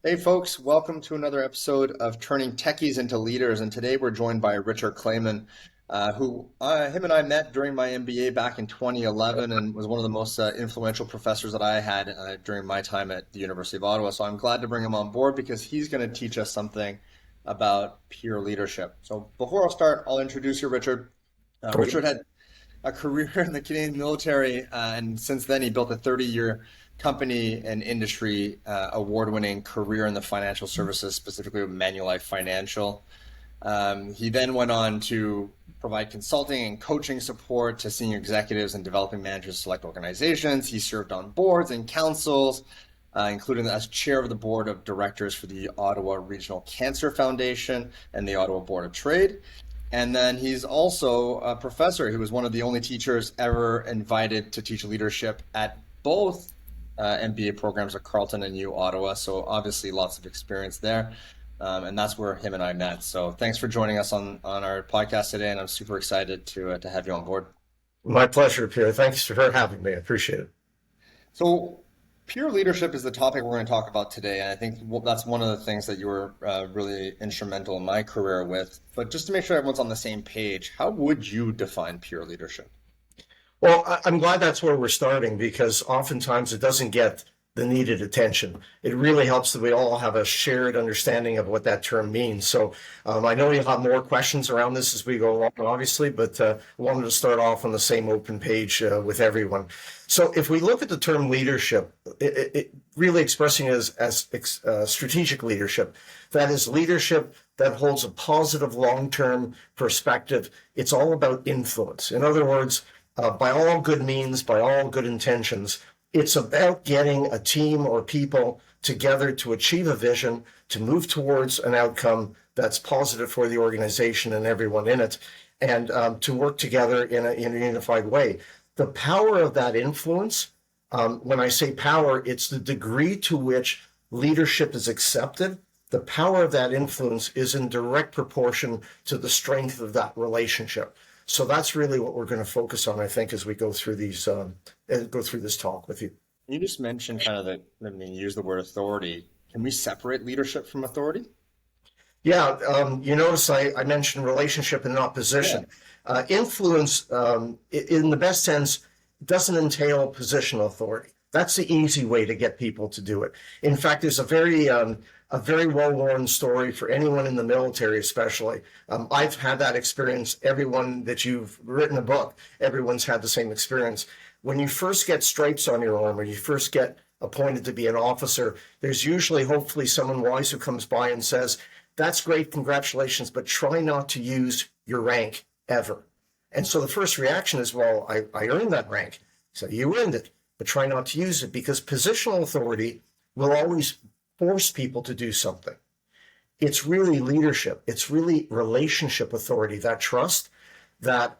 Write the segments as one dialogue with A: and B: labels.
A: Hey folks, welcome to another episode of Turning Techies into Leaders. And today we're joined by Richard Clayman, him and I met during my MBA back in 2011 and was one of the most influential professors that I had during my time at the University of Ottawa. So I'm glad to bring him on board because he's going to teach us something about peer leadership. So before I'll start, I'll introduce you, Richard.
B: Okay.
A: Richard had a career in the Canadian military, and since then he built a 30-year company and industry award-winning career in the financial services, specifically with Manulife Financial. He then went on to provide consulting and coaching support to senior executives and developing managers of select organizations. He served on boards and councils, including as chair of the board of directors for the Ottawa Regional Cancer Foundation and the Ottawa Board of Trade. And then he's also a professor. He was one of the only teachers ever invited to teach leadership at both MBA programs at Carleton and U Ottawa. So obviously lots of experience there. And that's where him and I met. So thanks for joining us on our podcast today. And I'm super excited to have you on board.
B: My pleasure, Pierre. Thanks for having me. I appreciate it.
A: So peer leadership is the topic we're going to talk about today. And I think that's one of the things that you were really instrumental in my career with. But just to make sure everyone's on the same page, how would you define peer leadership?
B: Well, I'm glad that's where we're starting because oftentimes it doesn't get the needed attention. It really helps that we all have a shared understanding of what that term means. So I know you'll have more questions around this as we go along, obviously, but wanted to start off on the same open page with everyone. So if we look at the term leadership, it really expressing it as strategic leadership, that is leadership that holds a positive long-term perspective. It's all about influence. In other words, by all good means, by all good intentions, it's about getting a team or people together to achieve a vision, to move towards an outcome that's positive for the organization and everyone in it, and to work together in a unified way. The power of that influence, when I say power, it's the degree to which leadership is accepted. The power of that influence is in direct proportion to the strength of that relationship. So that's really what we're going to focus on, I think, as we go through this talk with you.
A: You just mentioned kind of you use the word authority. Can we separate leadership from authority?
B: Yeah, you notice I mentioned relationship and not
A: Yeah.
B: position. Influence, in the best sense, doesn't entail positional authority. That's the easy way to get people to do it. In fact, there's a very well-worn story for anyone in the military, especially. I've had that experience. Everyone that you've written a book, everyone's had the same experience. When you first get stripes on your arm or you first get appointed to be an officer, there's usually, hopefully, someone wise who comes by and says, that's great, congratulations, but try not to use your rank ever. And so the first reaction is, well, I earned that rank. So you earned it, but try not to use it because positional authority will always force people to do something. It's really leadership. It's really relationship authority, that trust that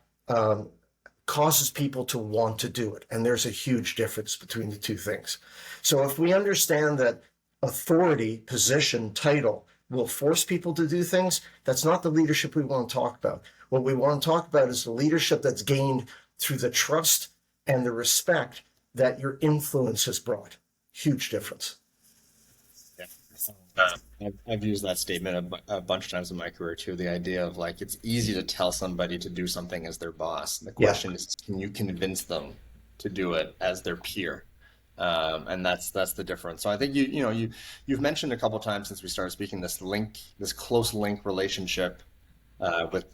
B: causes people to want to do it. And there's a huge difference between the two things. So if we understand that authority, position, title will force people to do things, that's not the leadership we want to talk about. What we want to talk about is the leadership that's gained through the trust and the respect that your influence has brought. Huge difference.
A: I've used that statement a bunch of times in my career too. The idea of like it's easy to tell somebody to do something as their boss. The
B: Yeah.
A: question is, can you convince them to do it as their peer? And that's the difference. So I think you've mentioned a couple times since we started speaking this close link relationship with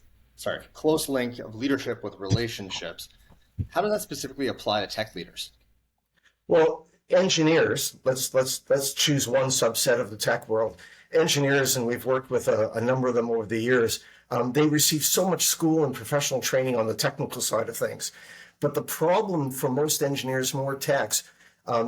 A: close link of leadership with relationships. How does that specifically apply to tech leaders?
B: Well, engineers, let's choose one subset of the tech world. Engineers, and we've worked with a number of them over the years, they receive so much school and professional training on the technical side of things. But the problem for most engineers, more techs,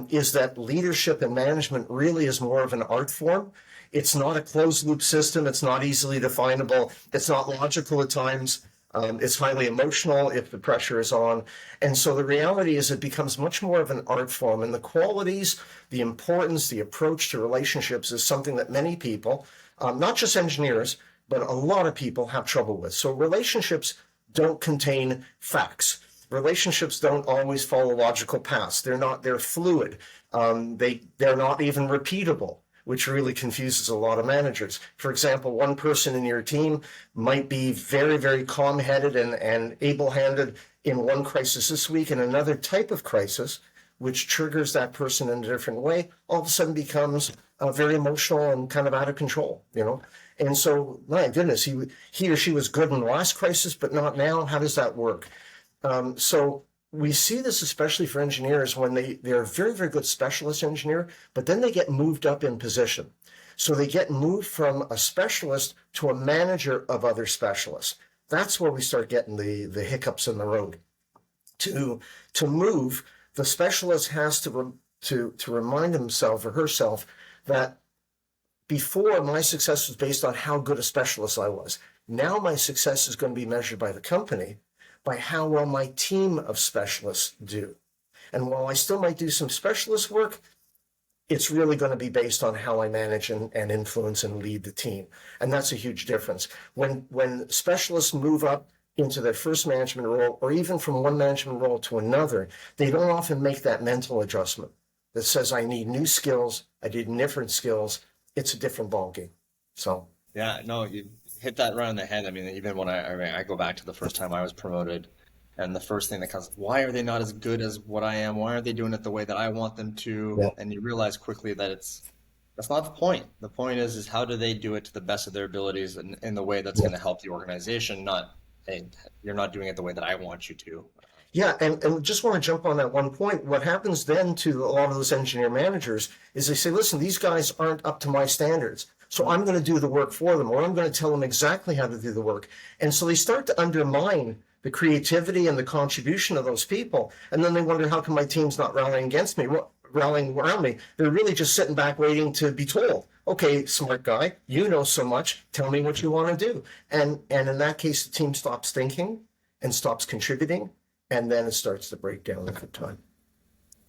B: is that leadership and management really is more of an art form. It's not a closed loop system. It's not easily definable. It's not logical at times. It's highly emotional if the pressure is on. And so the reality is it becomes much more of an art form. And the qualities, the importance, the approach to relationships is something that many people, not just engineers, but a lot of people have trouble with. So relationships don't contain facts. Relationships don't always follow logical paths. They're fluid. They're not even repeatable. which really confuses a lot of managers. For example, one person in your team might be very, very calm-headed and able-handed in one crisis this week, and another type of crisis, which triggers that person in a different way, all of a sudden becomes very emotional and kind of out of control, you know? And so, my goodness, he or she was good in the last crisis, but not now. How does that work? So we see this especially for engineers when they're a very, very good specialist engineer, but then they get moved up in position. So they get moved from a specialist to a manager of other specialists. That's where we start getting the hiccups in the road. To move, the specialist has to remind himself or herself that before, my success was based on how good a specialist I was. Now my success is going to be measured by the company, by how well my team of specialists do. And while I still might do some specialist work, it's really going to be based on how I manage and influence and lead the team. And that's a huge difference. When specialists move up into their first management role, or even from one management role to another, they don't often make that mental adjustment that says, I need new skills, I need different skills. It's a different ballgame. So
A: Yeah, no, you hit that right on the head. I mean, even when I go back to the first time I was promoted, and the first thing that comes, why are they not as good as what I am? Why aren't they doing it the way that I want them to?
B: yeah,
A: And you realize quickly that that's not the point. The point is how do they do it to the best of their abilities and in the way that's
B: yeah.
A: going to help the organization, not, hey, you're not doing it the way that I want you to.
B: Yeah, and just want to jump on that one point. What happens then to a lot of those engineer managers is they say, listen, these guys aren't up to my standards. So I'm going to do the work for them, or I'm going to tell them exactly how to do the work. And so they start to undermine the creativity and the contribution of those people. And then they wonder, how come my team's not rallying against me, rallying around me? They're really just sitting back waiting to be told, okay, smart guy, you know so much, tell me what you want to do. And in that case, the team stops thinking and stops contributing. And then it starts to break down over time.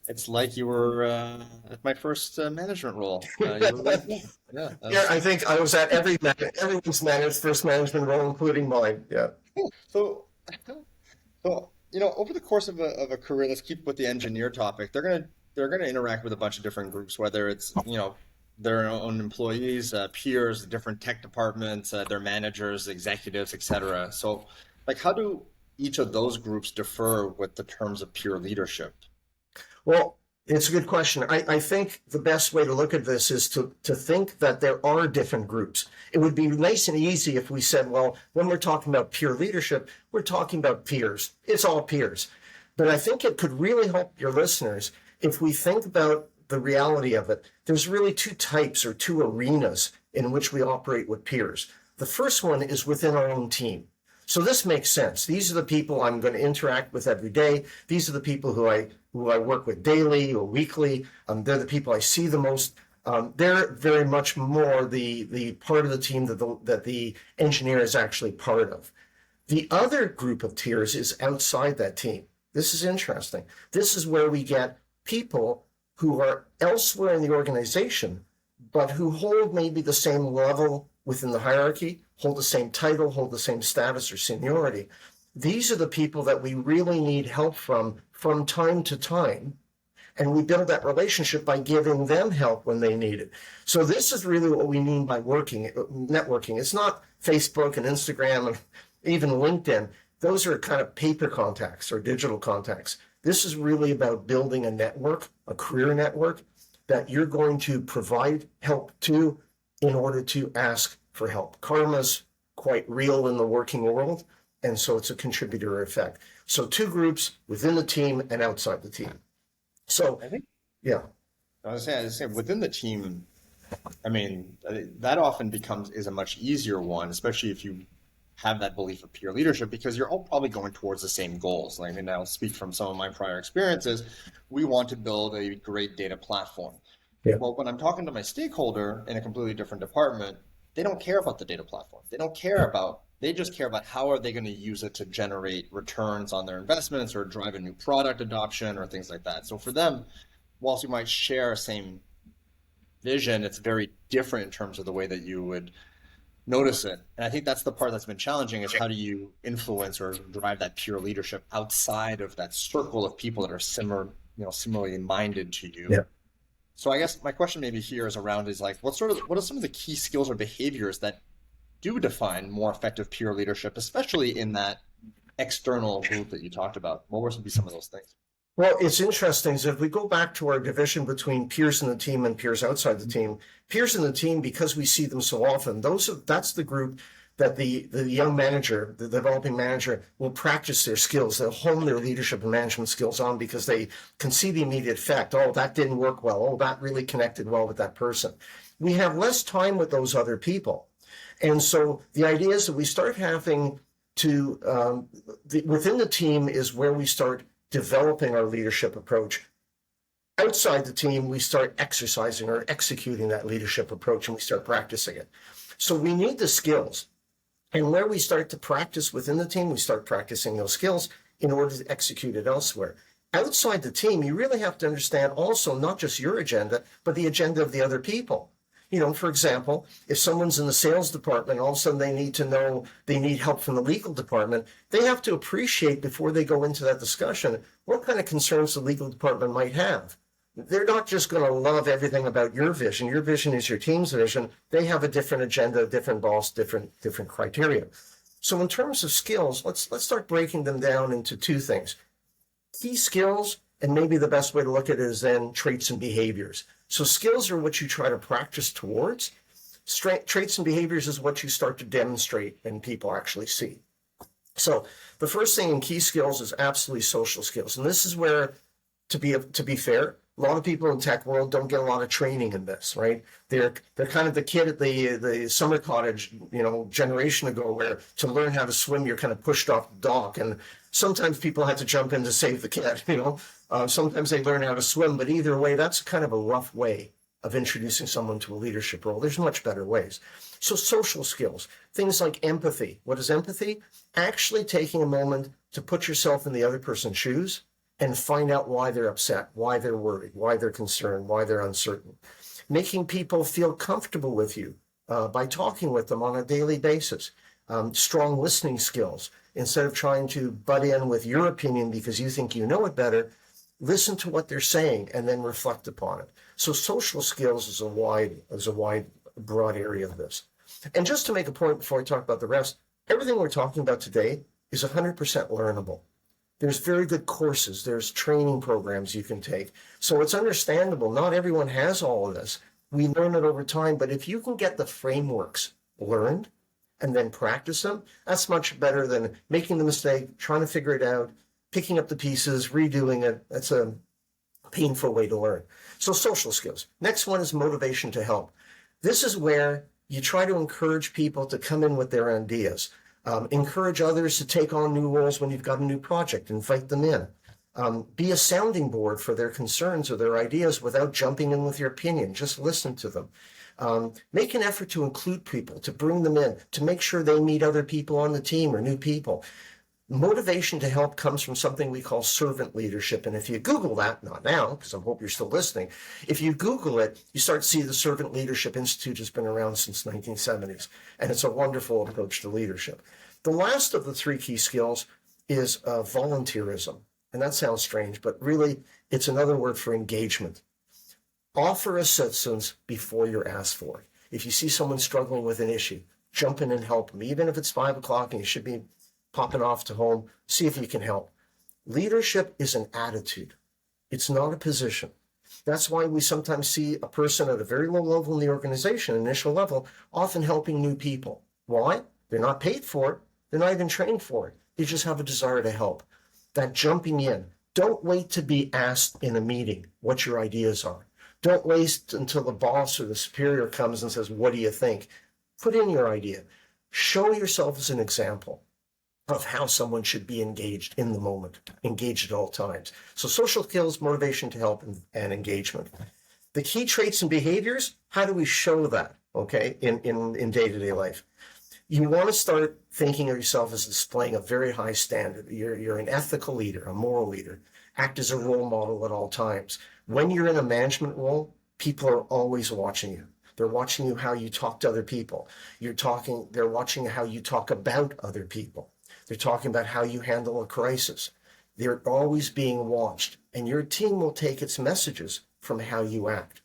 A: It's like you were at my first management role. You were right there. Yeah.
B: Yeah, I think I was at everyone's first management role, including mine. Yeah.
A: So, so over the course of a career, let's keep with the engineer topic. They're gonna interact with a bunch of different groups, whether it's their own employees, peers, different tech departments, their managers, executives, etc. So, like, how do each of those groups differ with the terms of peer leadership?
B: Well, it's a good question. I think the best way to look at this is to think that there are different groups. It would be nice and easy if we said, well, when we're talking about peer leadership, we're talking about peers. It's all peers. But I think it could really help your listeners if we think about the reality of it. There's really two types or two arenas in which we operate with peers. The first one is within our own team. So this makes sense. These are the people I'm going to interact with every day. These are the people who I work with daily or weekly. They're the people I see the most. They're very much more the part of the team that the engineer is actually part of. The other group of tiers is outside that team. This is interesting. This is where we get people who are elsewhere in the organization, but who hold maybe the same level within the hierarchy, hold the same title, hold the same status or seniority. These are the people that we really need help from time to time. And we build that relationship by giving them help when they need it. So this is really what we mean by networking. It's not Facebook and Instagram and even LinkedIn. Those are kind of paper contacts or digital contacts. This is really about building a network, a career network that you're going to provide help to in order to ask for help. Karma's quite real in the working world, and so it's a contributor effect. So two groups within the team and outside the team. So,
A: I think
B: yeah.
A: I was saying within the team, I mean, that often is a much easier one, especially if you have that belief of peer leadership, because you're all probably going towards the same goals. Like, I mean, I'll speak from some of my prior experiences. We want to build a great data platform.
B: Yeah.
A: Well, when I'm talking to my stakeholder in a completely different department, they don't care about the data platform. They just care about how are they going to use it to generate returns on their investments or drive a new product adoption or things like that. So for them, whilst you might share a same vision, it's very different in terms of the way that you would notice it. And I think that's the part that's been challenging, is how do you influence or drive that peer leadership outside of that circle of people that are similarly minded to you.
B: Yeah.
A: So I guess my question maybe here is around is like, what are some of the key skills or behaviors that do define more effective peer leadership, especially in that external group that you talked about? What would be some of those things?
B: Well, it's interesting. So if we go back to our division between peers in the team and peers outside the team, peers in the team, because we see them so often, that's the group that the young manager, the developing manager, will practice their skills. They'll hone their leadership and management skills on because they can see the immediate effect. Oh, that didn't work well. Oh, that really connected well with that person. We have less time with those other people. And so the idea is that we start having to, within the team is where we start developing our leadership approach. Outside the team, we start exercising or executing that leadership approach and we start practicing it. So we need the skills. And where we start to practice within the team, we start practicing those skills in order to execute it elsewhere. Outside the team, you really have to understand also not just your agenda, but the agenda of the other people. You know, for example, if someone's in the sales department, all of a sudden they need to know they need help from the legal department, they have to appreciate before they go into that discussion what kind of concerns the legal department might have. They're not just going to love everything about your vision. Your vision is your team's vision. They have a different agenda, different boss, different criteria. So in terms of skills, let's start breaking them down into two things. Key skills, and maybe the best way to look at it is then traits and behaviors. So skills are what you try to practice towards. Traits and behaviors is what you start to demonstrate and people actually see. So the first thing in key skills is absolutely social skills. And this is where, to be fair, a lot of people in tech world don't get a lot of training in this, right? They're kind of the kid at the summer cottage, generation ago, where to learn how to swim, you're kind of pushed off the dock. And sometimes people had to jump in to save the kid, Sometimes they learn how to swim, but either way, that's kind of a rough way of introducing someone to a leadership role. There's much better ways. So social skills, things like empathy. What is empathy? Actually taking a moment to put yourself in the other person's shoes and find out why they're upset, why they're worried, why they're concerned, why they're uncertain. Making people feel comfortable with you by talking with them on a daily basis. Strong listening skills. Instead of trying to butt in with your opinion because you think you know it better, listen to what they're saying and then reflect upon it. So social skills is a wide, broad area of this. And just to make a point before I talk about the rest, everything we're talking about today is 100% learnable. There's very good courses. There's training programs you can take. So it's understandable. Not everyone has all of this. We learn it over time. But if you can get the frameworks learned and then practice them, that's much better than making the mistake, trying to figure it out, picking up the pieces, redoing it. That's a painful way to learn. So social skills. Next one is motivation to help. This is where you try to encourage people to come in with their ideas. Encourage others to take on new roles when you've got a new project. Invite them in. Be a sounding board for their concerns or their ideas without jumping in with your opinion. Just listen to them. Make an effort to include people, to bring them in, to make sure they meet other people on the team or new people. Motivation to help comes from something we call servant leadership. And if you Google that, not now, because I hope you're still listening, if you Google it, you start to see the Servant Leadership Institute has been around since 1970s. And it's a wonderful approach to leadership. The last of the three key skills is volunteerism. And that sounds strange, but really it's another word for engagement. Offer assistance before you're asked for it. If you see someone struggling with an issue, jump in and help them. Even if it's 5 o'clock and you should be popping off to home, see if you can help. Leadership is an attitude. It's not a position. That's why we sometimes see a person at a very low level in the organization, initial level, often helping new people. Why? They're not paid for it. They're not even trained for it. They just have a desire to help. That jumping in. Don't wait to be asked in a meeting what your ideas are. Don't wait until the boss or the superior comes and says, what do you think? Put in your idea. Show yourself as an example of how someone should be engaged in the moment, engaged at all times. So social skills, motivation to help, and engagement. The key traits and behaviors, how do we show that, okay, in day-to-day life? You want to start thinking of yourself as displaying a very high standard. You're an ethical leader, a moral leader. Act as a role model at all times. When you're in a management role, people are always watching you. They're watching you how you talk to other people. They're watching how you talk about other people. They're talking about how you handle a crisis. They're always being watched, and your team will take its messages from how you act.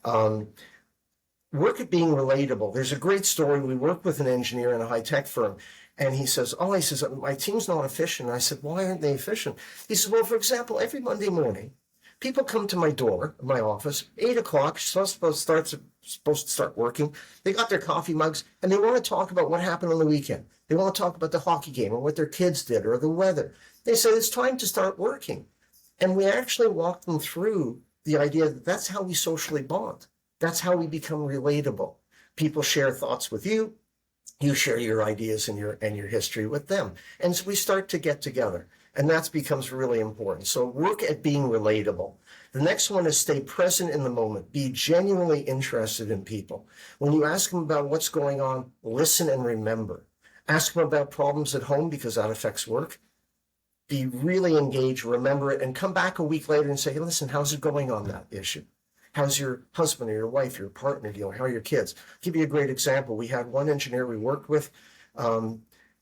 B: Work at being relatable. There's a great story. We work with an engineer in a high-tech firm, and he says, my team's not efficient. And I said, why aren't they efficient? He said, well, for example, every Monday morning, people come to my door, my office, 8 o'clock, supposed to start working. They got their coffee mugs, and they want to talk about what happened on the weekend. They want to talk about the hockey game or what their kids did or the weather. They said, it's time to start working. And we actually walk them through the idea that that's how we socially bond. That's how we become relatable. People share thoughts with you. You share your ideas and your history with them. And so we start to get together. And that becomes really important. So work at being relatable. The next one is stay present in the moment. Be genuinely interested in people. When you ask them about what's going on, listen and remember. Ask them about problems at home because that affects work. Be really engaged, remember it, and come back a week later and say, hey, listen, how's it going on that issue? How's your husband or your wife, your partner doing? How are your kids? I'll give you a great example. We had one engineer we worked with.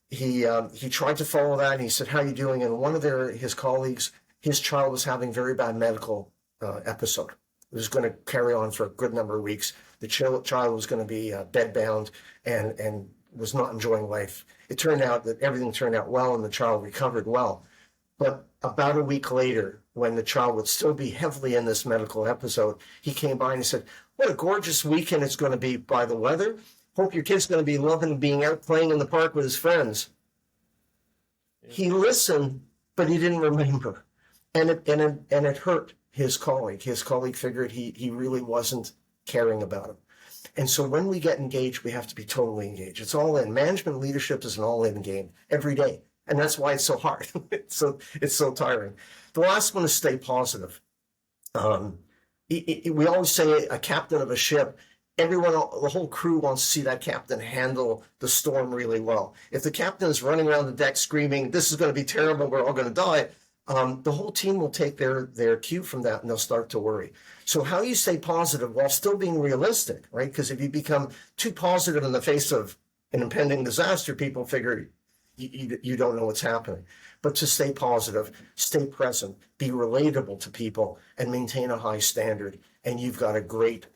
B: He tried to follow that, and he said, how are you doing? And one of his colleagues, his child was having very bad medical episode. It was going to carry on for a good number of weeks. The child was going to be bedbound and was not enjoying life. It turned out that everything turned out well, and the child recovered well. But about a week later, when the child would still be heavily in this medical episode, he came by and he said, what a gorgeous weekend it's going to be by the weather. Hope your kid's going to be loving being out playing in the park with his friends. Yeah. He listened, but he didn't remember. And it hurt his colleague. His colleague figured he really wasn't caring about him. And so when we get engaged, we have to be totally engaged. It's all in. Management leadership is an all-in game every day. And that's why it's so hard. It's so tiring. The last one is stay positive. We always say a captain of a ship, the whole crew wants to see that captain handle the storm really well. If the captain is running around the deck screaming, this is going to be terrible, we're all going to die, the whole team will take their cue from that and they'll start to worry. So how you stay positive while still being realistic, right? Because if you become too positive in the face of an impending disaster, people figure you don't know what's happening. But to stay positive, stay present, be relatable to people, and maintain a high standard, and you've got a great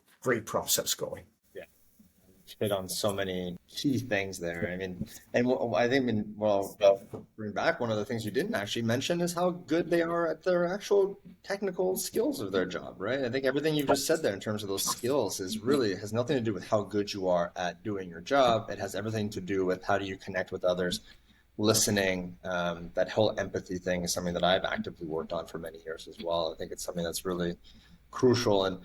B: process going.
A: Yeah, hit on so many key things there. I mean, and I think, bring back, one of the things you didn't actually mention is how good they are at their actual technical skills of their job, right? I think everything you just said there in terms of those skills has nothing to do with how good you are at doing your job. It has everything to do with how do you connect with others. Listening, that whole empathy thing is something that I've actively worked on for many years as well. I think it's something that's really crucial, and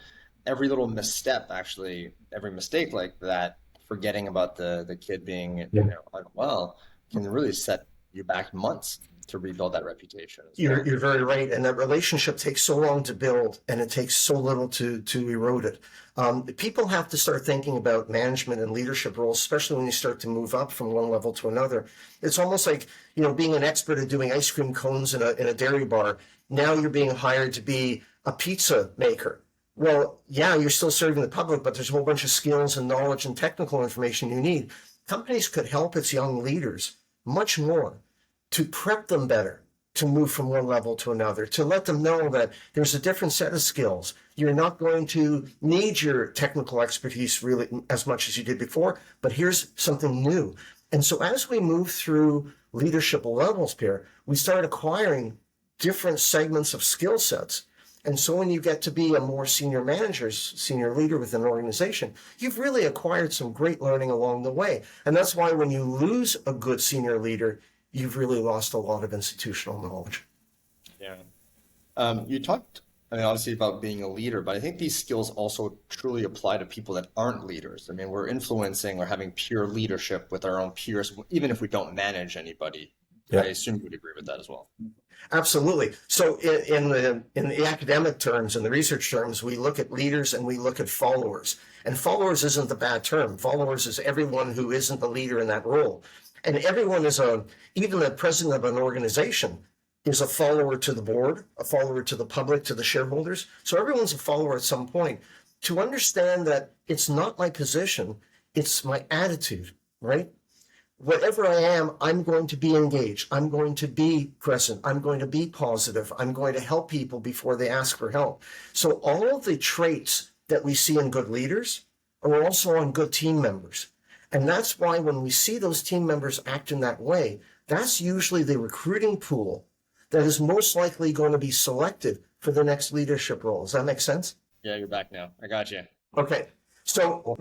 A: every little misstep, actually, every mistake like that, forgetting about the kid being unwell, can really set you back months to rebuild that reputation.
B: You're very right, and that relationship takes so long to build, and it takes so little to erode it. People have to start thinking about management and leadership roles, especially when you start to move up from one level to another. It's almost like being an expert at doing ice cream cones in a dairy bar. Now you're being hired to be a pizza maker. Well, yeah, you're still serving the public, but there's a whole bunch of skills and knowledge and technical information you need. Companies could help its young leaders much more to prep them better, to move from one level to another, to let them know that there's a different set of skills. You're not going to need your technical expertise really as much as you did before, but here's something new. And so as we move through leadership levels, Pierre, we start acquiring different segments of skill sets. And so when you get to be a more senior manager, senior leader within an organization, you've really acquired some great learning along the way. And that's why when you lose a good senior leader, you've really lost a lot of institutional knowledge.
A: Yeah. You talked, obviously about being a leader, but I think these skills also truly apply to people that aren't leaders. I mean, we're influencing or having peer leadership with our own peers, even if we don't manage anybody. Yeah. I assume you would agree with that as well.
B: Absolutely. So in the academic terms and the research terms, we look at leaders and we look at followers. And followers isn't the bad term. Followers is everyone who isn't the leader in that role. And everyone is even the president of an organization is a follower to the board, a follower to the public, to the shareholders. So everyone's a follower at some point. To understand that it's not my position, it's my attitude, right? Whatever I am, I'm going to be engaged. I'm going to be present. I'm going to be positive. I'm going to help people before they ask for help. So all of the traits that we see in good leaders are also on good team members. And that's why when we see those team members act in that way, that's usually the recruiting pool that is most likely going to be selected for the next leadership role. Does that make sense?
A: Yeah, you're back now. I got you.
B: Okay. So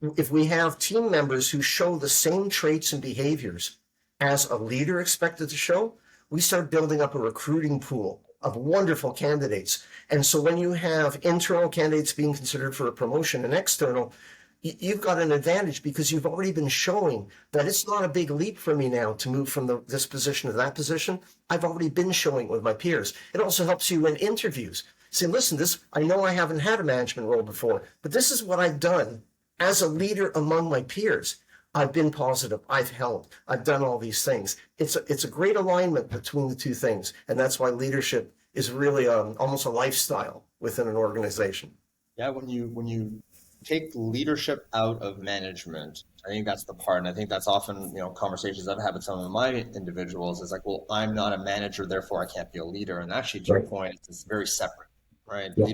B: if we have team members who show the same traits and behaviors as a leader expected to show, we start building up a recruiting pool of wonderful candidates. And so when you have internal candidates being considered for a promotion and external, you've got an advantage because you've already been showing that it's not a big leap for me now to move from this position to that position. I've already been showing with my peers. It also helps you in interviews. Say, listen, I know I haven't had a management role before, but this is what I've done as a leader among my peers. I've been positive. I've helped. I've done all these things. It's a great alignment between the two things. And that's why leadership is really almost a lifestyle within an organization.
A: Yeah, when you take leadership out of management, I think that's the part, and I think that's often, conversations I've had with some of my individuals is like, well, I'm not a manager, therefore I can't be a leader. And actually, to your point, it's very separate, right?
B: Yeah.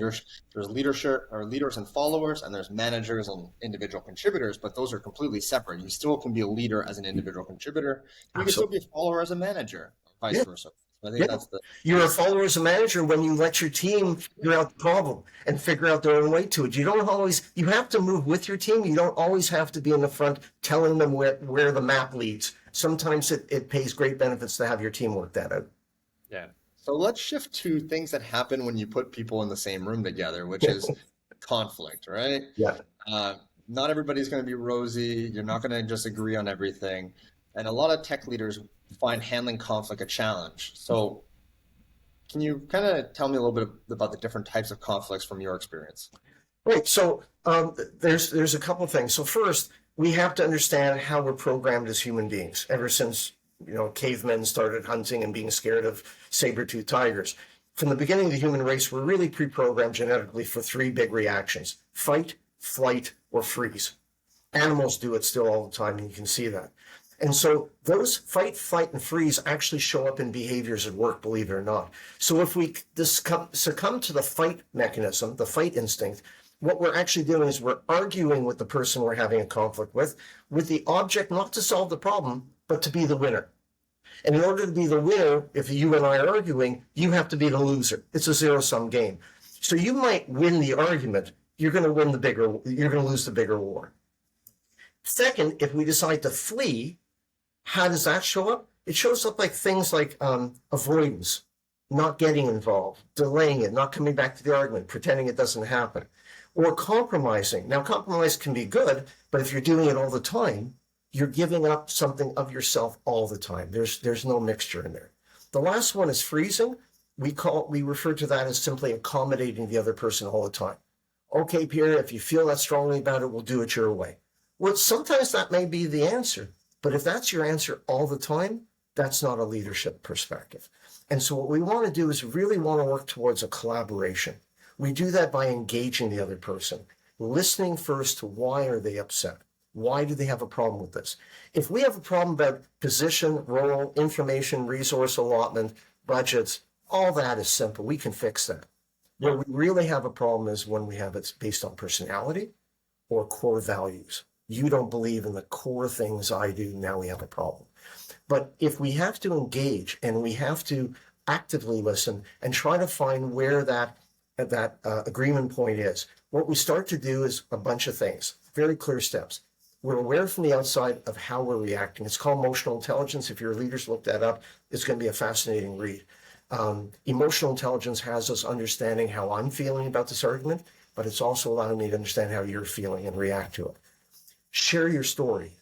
A: There's leadership or leaders and followers, and there's managers and individual contributors, but those are completely separate. You still can be a leader as an individual contributor. You can still be a follower as a manager, vice versa. I think that's
B: You're a follower as a manager when you let your team figure out the problem and figure out their own way to it. You have to move with your team. You don't always have to be in the front telling them where the map leads. Sometimes it pays great benefits to have your team work that out.
A: Yeah. So let's shift to things that happen when you put people in the same room together, which is conflict, right?
B: Yeah.
A: Not everybody's going to be rosy. You're not going to just agree on everything. And a lot of tech leaders find handling conflict a challenge. So can you kind of tell me a little bit about the different types of conflicts from your experience?
B: Right. So there's a couple of things. So first, we have to understand how we're programmed as human beings ever since, cavemen started hunting and being scared of saber-toothed tigers. From the beginning of the human race, we're really pre-programmed genetically for three big reactions: fight, flight, or freeze. Animals do it still all the time, and you can see that. And so those fight, flight, and freeze actually show up in behaviors at work, believe it or not. So if we succumb to the fight mechanism, the fight instinct, what we're actually doing is we're arguing with the person we're having a conflict with the object not to solve the problem, but to be the winner. And in order to be the winner, if you and I are arguing, you have to be the loser. It's a zero-sum game. So you might win the argument, you're going to lose the bigger war. Second, if we decide to flee, how does that show up? It shows up like things like avoidance, not getting involved, delaying it, not coming back to the argument, pretending it doesn't happen, or compromising. Now, compromise can be good, but if you're doing it all the time, you're giving up something of yourself all the time. There's no mixture in there. The last one is freezing. We refer to that as simply accommodating the other person all the time. Okay, Pierre, if you feel that strongly about it, we'll do it your way. Well, sometimes that may be the answer. But if that's your answer all the time, that's not a leadership perspective. And so what we want to do is really want to work towards a collaboration. We do that by engaging the other person, listening first to why are they upset? Why do they have a problem with this? If we have a problem about position, role, information, resource allotment, budgets, all that is simple. We can fix that. Where we really have a problem is when we have it based on personality or core values. You don't believe in the core things I do, now we have a problem. But if we have to engage and we have to actively listen and try to find where that agreement point is, what we start to do is a bunch of things, very clear steps. We're aware from the outside of how we're reacting. It's called emotional intelligence. If your leaders look that up, it's going to be a fascinating read. Emotional intelligence has us understanding how I'm feeling about this argument, but it's also allowing me to understand how you're feeling and react to it. Share your story.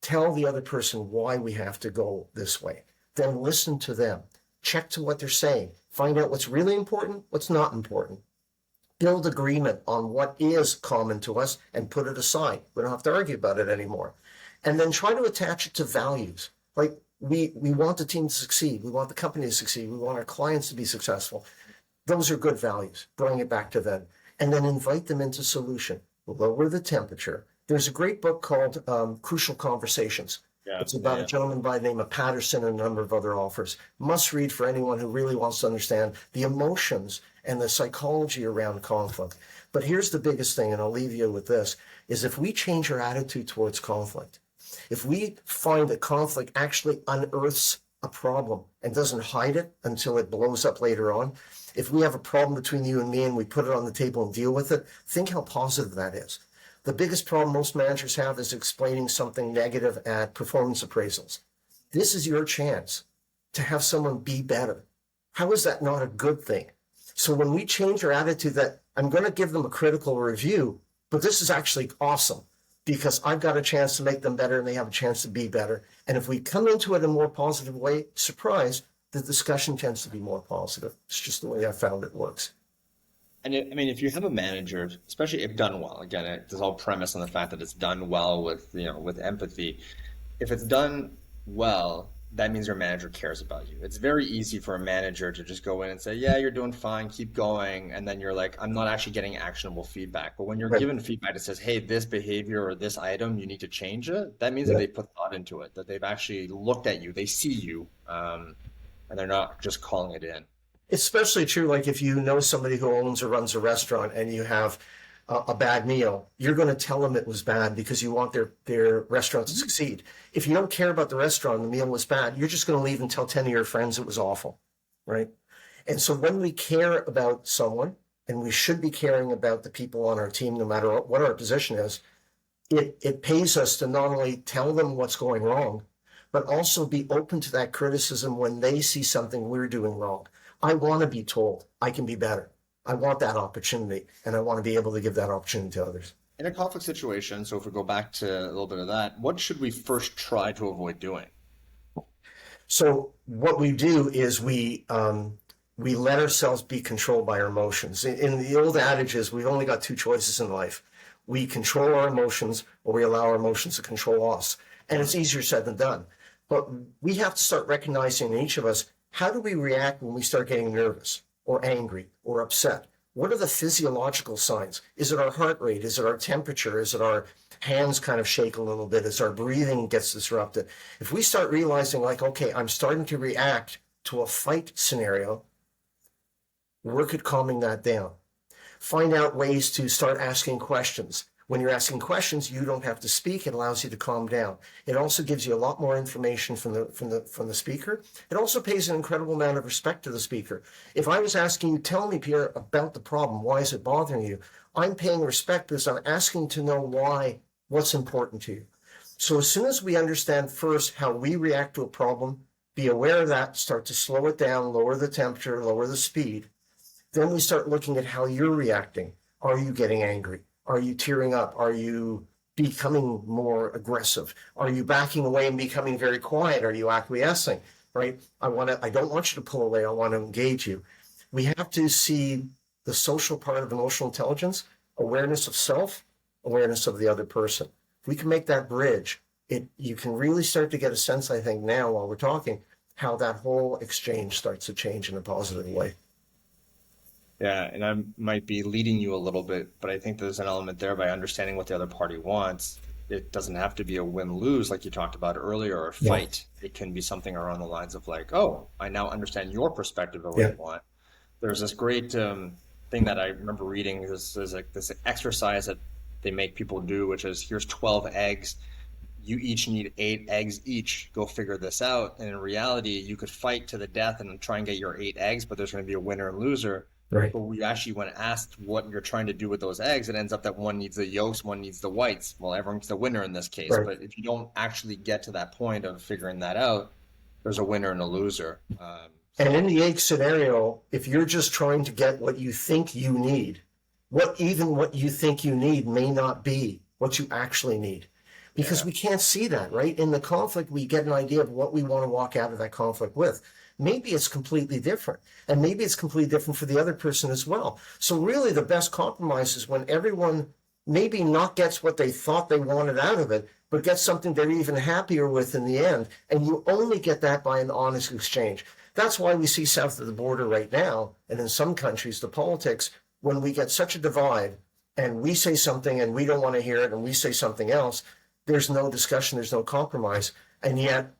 B: Tell the other person why we have to go this way. Then listen to them. Check to what they're saying. Find out what's really important, what's not important. Build agreement on what is common to us and put it aside. We don't have to argue about it anymore. And then try to attach it to values. Like we want the team to succeed. We want the company to succeed. We want our clients to be successful. Those are good values. Bring it back to them. And then invite them into solution. Lower the temperature. There's a great book called Crucial Conversations. It's about a gentleman by the name of Patterson and a number of other authors. Must read for anyone who really wants to understand the emotions and the psychology around conflict. But here's the biggest thing, and I'll leave you with this, is if we change our attitude towards conflict, if we find that conflict actually unearths a problem and doesn't hide it until it blows up later on, if we have a problem between you and me and we put it on the table and deal with it, think how positive that is. The biggest problem most managers have is explaining something negative at performance appraisals. This is your chance to have someone be better. How is that not a good thing? So when we change our attitude that I'm going to give them a critical review, but this is actually awesome because I've got a chance to make them better and they have a chance to be better. And if we come into it in a more positive way, surprise, the discussion tends to be more positive. It's just the way I found it works.
A: And if you have a manager, especially if done well, again, it's all premised on the fact that it's done well with empathy. If it's done well, that means your manager cares about you. It's very easy for a manager to just go in and say, yeah, you're doing fine, keep going. And then you're like, I'm not actually getting actionable feedback. But when you're given feedback that says, hey, this behavior or this item, you need to change it, that means that they put thought into it, that they've actually looked at you, they see you, and they're not just calling it in.
B: Especially true, like if you know somebody who owns or runs a restaurant and you have a bad meal, you're going to tell them it was bad because you want their restaurant to succeed. If you don't care about the restaurant and the meal was bad, you're just going to leave and tell 10 of your friends it was awful, right? And so when we care about someone, and we should be caring about the people on our team, no matter what our position is, it pays us to not only tell them what's going wrong, but also be open to that criticism when they see something we're doing wrong. I want to be told I can be better. I want that opportunity, and I want to be able to give that opportunity to others.
A: In a conflict situation, so if we go back to a little bit of that, what should we first try to avoid doing?
B: So what we do is we let ourselves be controlled by our emotions. In the old adage is we've only got two choices in life. We control our emotions, or we allow our emotions to control us. And it's easier said than done. But we have to start recognizing in each of us, how do we react when we start getting nervous or angry or upset? What are the physiological signs? Is it our heart rate? Is it our temperature? Is it our hands kind of shake a little bit? Is our breathing gets disrupted? If we start realizing like, okay, I'm starting to react to a fight scenario, work at calming that down. Find out ways to start asking questions. When you're asking questions, you don't have to speak. It allows you to calm down. It also gives you a lot more information from the speaker. It also pays an incredible amount of respect to the speaker. If I was asking you, tell me, Pierre, about the problem, why is it bothering you? I'm paying respect because I'm asking to know why, what's important to you. So as soon as we understand first how we react to a problem, be aware of that, start to slow it down, lower the temperature, lower the speed. Then we start looking at how you're reacting. Are you getting angry? Are you tearing up? Are you becoming more aggressive? Are you backing away and becoming very quiet? Are you acquiescing? Right? I don't want you to pull away. I want to engage you. We have to see the social part of emotional intelligence, awareness of self, awareness of the other person. If we can make that bridge, you can really start to get a sense, I think now while we're talking, how that whole exchange starts to change in a positive way.
A: Yeah, and I might be leading you a little bit, but I think there's an element there by understanding what the other party wants. It doesn't have to be a win-lose like you talked about earlier, or a fight. Yeah. It can be something around the lines of like, oh, I now understand your perspective of what you want. There's this great thing that I remember reading. There's like this exercise that they make people do, which is here's 12 eggs. You each need 8 eggs each. Go figure this out. And in reality, you could fight to the death and try and get your 8 eggs, but there's going to be a winner and loser.
B: Right.
A: But we actually, when asked what you're trying to do with those eggs, it ends up that one needs the yolks, one needs the whites. Well, everyone's the winner in this case. Right. But if you don't actually get to that point of figuring that out, there's a winner and a loser.
B: And in the egg scenario, if you're just trying to get what you think you need, what you think you need may not be what you actually need. Because we can't see that, right? In the conflict, we get an idea of what we want to walk out of that conflict with. Maybe it's completely different. And maybe it's completely different for the other person as well. So really the best compromise is when everyone maybe not gets what they thought they wanted out of it, but gets something they're even happier with in the end. And you only get that by an honest exchange. That's why we see south of the border right now, and in some countries, the politics, when we get such a divide and we say something and we don't want to hear it and we say something else, there's no discussion, there's no compromise. And yet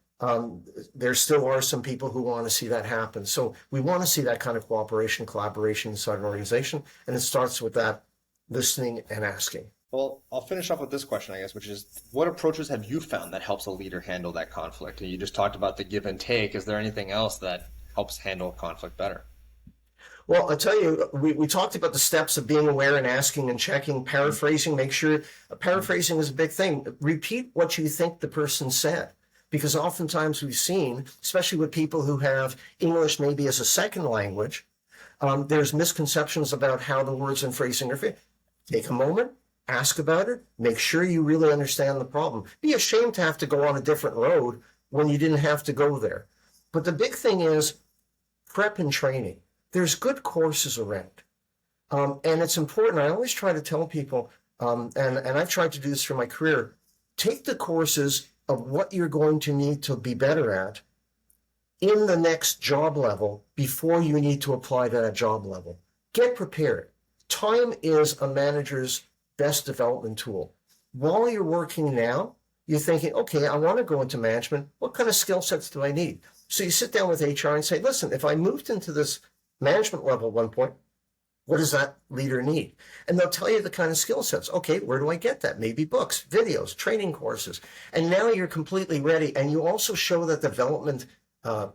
B: there still are some people who want to see that happen. So we want to see that kind of cooperation, collaboration inside an organization, and it starts with that listening and asking.
A: Well, I'll finish off with this question, I guess, which is what approaches have you found that helps a leader handle that conflict? And you just talked about the give and take. Is there anything else that helps handle conflict better?
B: Well, I'll tell you, we talked about the steps of being aware and asking and checking, paraphrasing. Make sure paraphrasing is a big thing. Repeat what you think the person said, because oftentimes we've seen, especially with people who have English maybe as a second language, there's misconceptions about how the words and phrasing are fit. Take a moment, ask about it, make sure you really understand the problem. Be ashamed to have to go on a different road when you didn't have to go there. But the big thing is prep and training. There's good courses around. And it's important. I always try to tell people, and I've tried to do this for my career, take the courses of what you're going to need to be better at in the next job level before you need to apply to that job level. Get prepared. Time is a manager's best development tool. While you're working now, you're thinking, okay, I want to go into management. What kind of skill sets do I need? So you sit down with HR and say, listen, if I moved into this management level at one point, what does that leader need? And they'll tell you the kind of skill sets. Okay, where do I get that? Maybe books, videos, training courses. And now you're completely ready. And you also show that development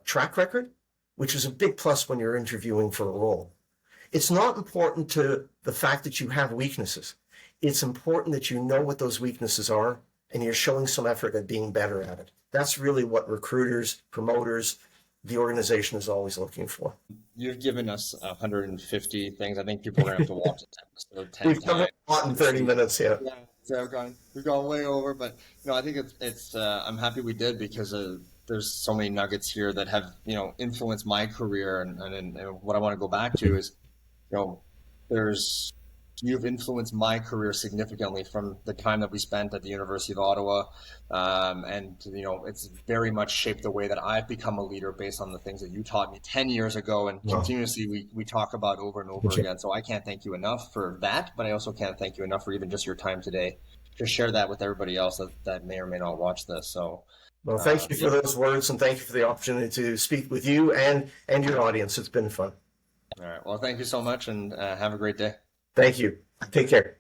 B: track record, which is a big plus when you're interviewing for a role. It's not important to the fact that you have weaknesses. It's important that you know what those weaknesses are and you're showing some effort at being better at it. That's really what recruiters, promoters, the organization is always looking for.
A: You've given us 150 things. I think people are going to have to watch it 10 times.
B: We've covered a lot in 30 minutes, yeah.
A: Yeah, so we've gone way over, but I think it's I'm happy we did because there's so many nuggets here that have influenced my career, and what I want to go back to is you've influenced my career significantly from the time that we spent at the University of Ottawa. And it's very much shaped the way that I've become a leader based on the things that you taught me 10 years ago, and continuously we talk about over and over again. So I can't thank you enough for that, but I also can't thank you enough for even just your time today to share that with everybody else that may or may not watch this. So
B: well, thank you for those words, and thank you for the opportunity to speak with you and your audience. It's been fun.
A: All right. Well, thank you so much, and have a great day.
B: Thank you. Take care.